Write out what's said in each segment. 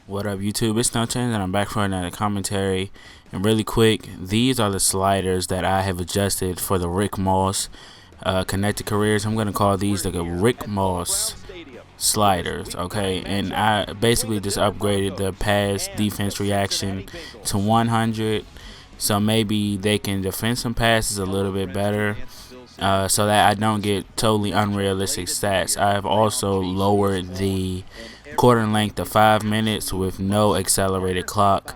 What up, YouTube? It's NoChainzz, and I'm back for another commentary. And really quick, these are the sliders that I have adjusted for the Rick Moss connected careers. I'm going to call these the Rick Moss sliders, okay? And I basically just upgraded the pass defense reaction to 100, so maybe they can defend some passes a little bit better. So that I don't get totally unrealistic stats. I have also lowered the quarter length to 5 minutes with no accelerated clock.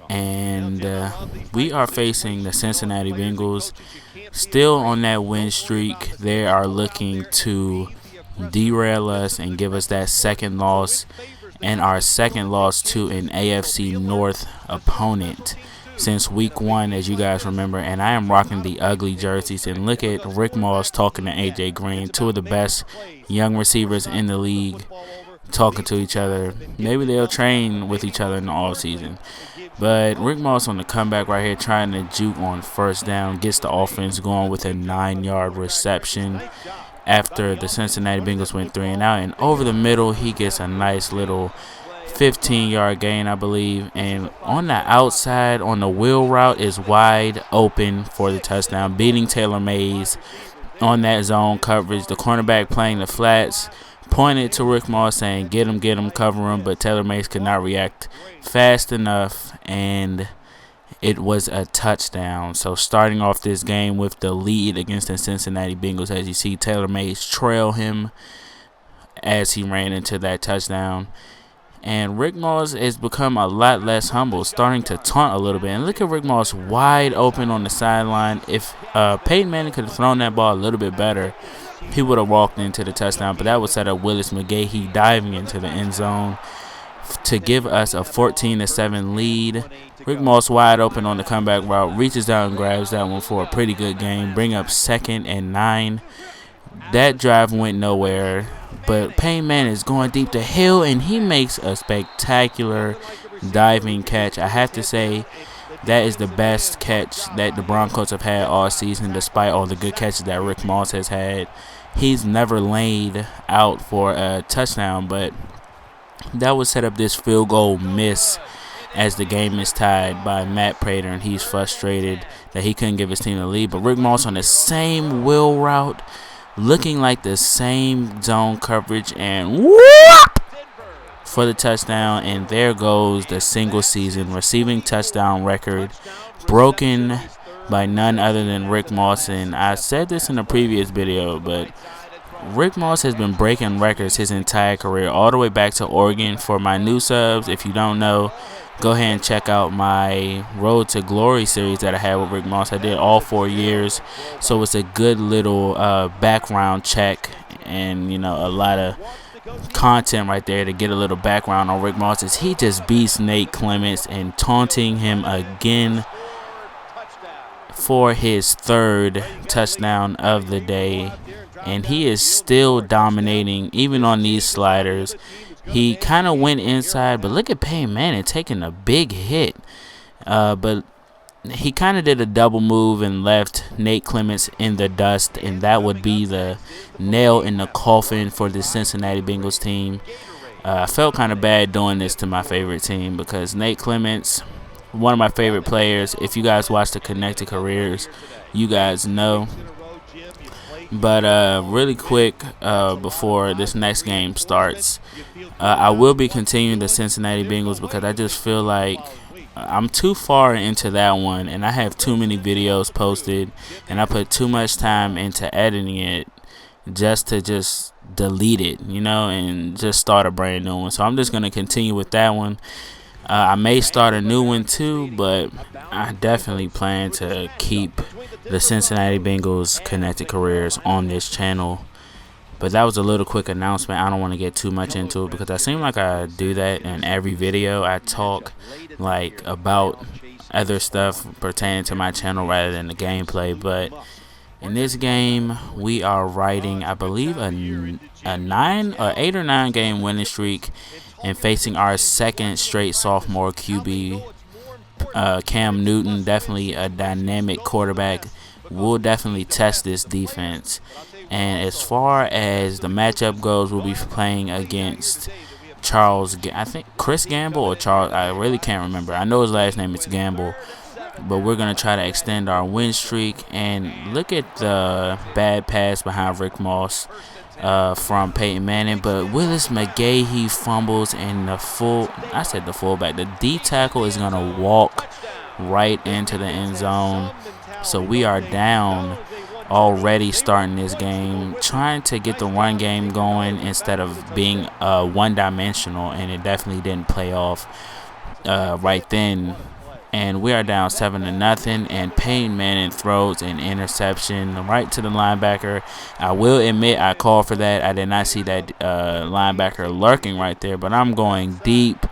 And we are facing the Cincinnati Bengals, still on that win streak. They are looking to derail us and give us that second loss, and our second loss to an AFC North opponent since week 1, as you guys remember. And I am rocking the ugly jerseys. And look at Rick Moss talking to AJ Green, two of the best young receivers in the league, talking to each other. Maybe they'll train with each other in the offseason. But Rick Moss on the comeback right here, trying to juke on first down, gets the offense going with a 9-yard reception after the Cincinnati Bengals went 3 and out. And over the middle, he gets a nice little 15-yard gain, I believe. And on the outside, on the wheel route, is wide open for the touchdown, beating Taylor Mays on that zone coverage. The cornerback playing the flats pointed to Rick Moss saying, get him, cover him. But Taylor Mays could not react fast enough, and it was a touchdown. So starting off this game with the lead against the Cincinnati Bengals, as you see Taylor Mays trail him as he ran into that touchdown. And Rick Moss has become a lot less humble, starting to taunt a little bit. And look at Rick Moss wide open on the sideline. If Peyton Manning could have thrown that ball a little bit better, he would have walked into the touchdown. But that would set up Willis McGahee diving into the end zone to give us a 14-7 lead. Rick Moss wide open on the comeback route, reaches down and grabs that one for a pretty good gain. Bring up 2nd and 9. That drive went nowhere, but Peyton Manning is going deep the hill, and he makes a spectacular diving catch. I have to say, that is the best catch that the Broncos have had all season, despite all the good catches that Rick Moss has had. He's never laid out for a touchdown, but that would set up this field goal miss as the game is tied by Matt Prater, and he's frustrated that he couldn't give his team the lead. But Rick Moss on the same wheel route, looking like the same zone coverage, and whoop for the touchdown. And there goes the single season receiving touchdown record, broken by none other than Rick Moss. And I said this in a previous video, but Rick Moss has been breaking records his entire career, all the way back to Oregon. For my new subs, if you don't know, go ahead and check out my Road to Glory series that I had with Rick Moss. I did all 4 years, so it's a good little background check, and a lot of content right there to get a little background on Rick Moss. As he just beats Nate Clements and taunting him again for his 3rd touchdown of the day, and he is still dominating even on these sliders. He kind of went inside, but look at Peyton Manning taking a big hit. But he kind of did a double move and left Nate Clements in the dust, and that would be the nail in the coffin for the Cincinnati Bengals team. I felt kind of bad doing this to my favorite team, because Nate Clements, one of my favorite players. If you guys watch the Connected Careers, you guys know. But really quick, before this next game starts, I will be continuing the Cincinnati Bengals, because I just feel like I'm too far into that one, and I have too many videos posted, and I put too much time into editing it just to delete it, and just start a brand new one. So I'm just going to continue with that one. I may start a new one too, but I definitely plan to keep the Cincinnati Bengals Connected Careers on this channel. But that was a little quick announcement. I don't want to get too much into it, because I seem like I do that in every video. I talk about other stuff pertaining to my channel rather than the gameplay. But in this game, we are riding, I believe, a 8 or 9 game winning streak, and facing our 2nd straight sophomore QB, Cam Newton. Definitely a dynamic quarterback. We'll definitely test this defense. And as far as the matchup goes, we'll be playing against I think Chris Gamble or Charles. I really can't remember. I know his last name is Gamble. But we're going to try to extend our win streak. And look at the bad pass behind Rick Moss from Peyton Manning. But Willis McGahee, he fumbles, and the fullback. The D tackle is going to walk right into the end zone. So we are down already starting this game, trying to get the run game going instead of being one-dimensional, and it definitely didn't play off right then. And we are down 7-0, and Peyton Manning throws an interception right to the linebacker. I will admit I called for that. I did not see that linebacker lurking right there, but I'm going deep,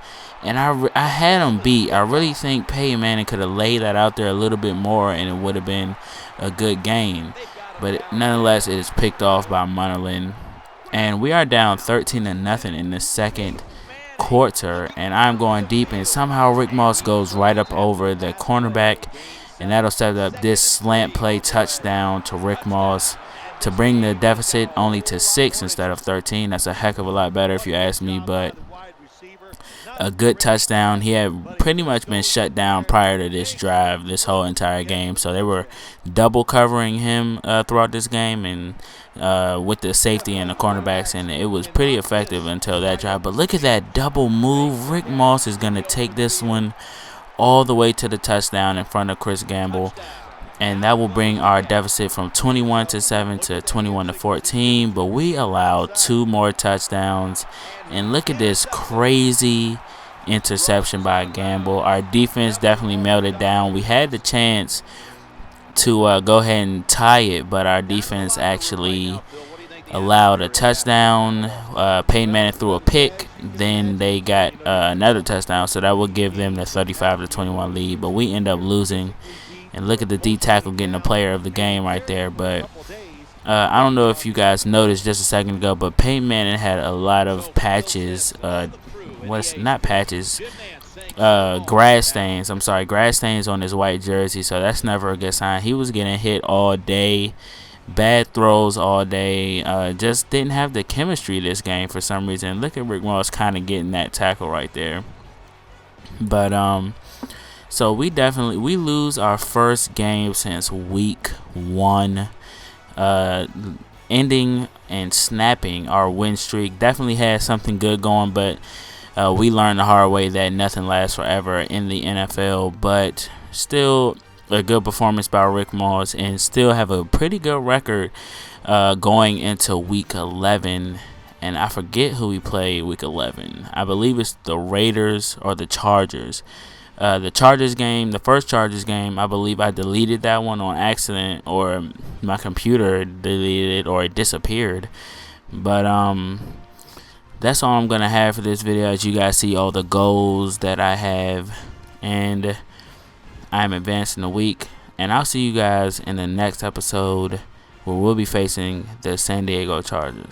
and I had him beat. I really think Peyton Manning could have laid that out there a little bit more, and it would have been a good game. But nonetheless, it is picked off by Munnerlyn, and we are down 13-0 in the second quarter, and I'm going deep, and somehow Rick Moss goes right up over the cornerback, and that'll set up this slant play touchdown to Rick Moss to bring the deficit only to 6 instead of 13. That's a heck of a lot better if you ask me, but a good touchdown. He had pretty much been shut down prior to this drive, this whole entire game, so they were double covering him throughout this game, and with the safety and the cornerbacks, and it was pretty effective until that drive. But look at that double move. Rick Moss is going to take this one all the way to the touchdown in front of Chris Gamble, and that will bring our deficit from 21-7 to 21-14. But we allowed 2 more touchdowns, and look at this crazy interception by Gamble. Our defense definitely melted down. We had the chance to go ahead and tie it, but our defense actually allowed a touchdown. Peyton Manning threw a pick, then they got another touchdown, so that would give them the 35-21 lead, but we end up losing. And look at the D tackle getting the player of the game right there. But I don't know if you guys noticed just a second ago, but Peyton Manning had a lot of patches. Grass stains. Grass stains on his white jersey. So that's never a good sign. He was getting hit all day, bad throws all day. Just didn't have the chemistry this game for some reason. Look at Rick Moss kind of getting that tackle right there. But so we lose our first game since week 1, ending and snapping our win streak. Definitely had something good going, but we learned the hard way that nothing lasts forever in the NFL. But still a good performance by Rick Moss, and still have a pretty good record going into week 11. And I forget who we played week 11. I believe it's the Raiders or the Chargers. The Chargers game, the first Chargers game, I believe I deleted that one on accident, or my computer deleted it, or it disappeared. But that's all I'm going to have for this video, as you guys see all the goals that I have, and I'm advancing the week. And I'll see you guys in the next episode, where we'll be facing the San Diego Chargers.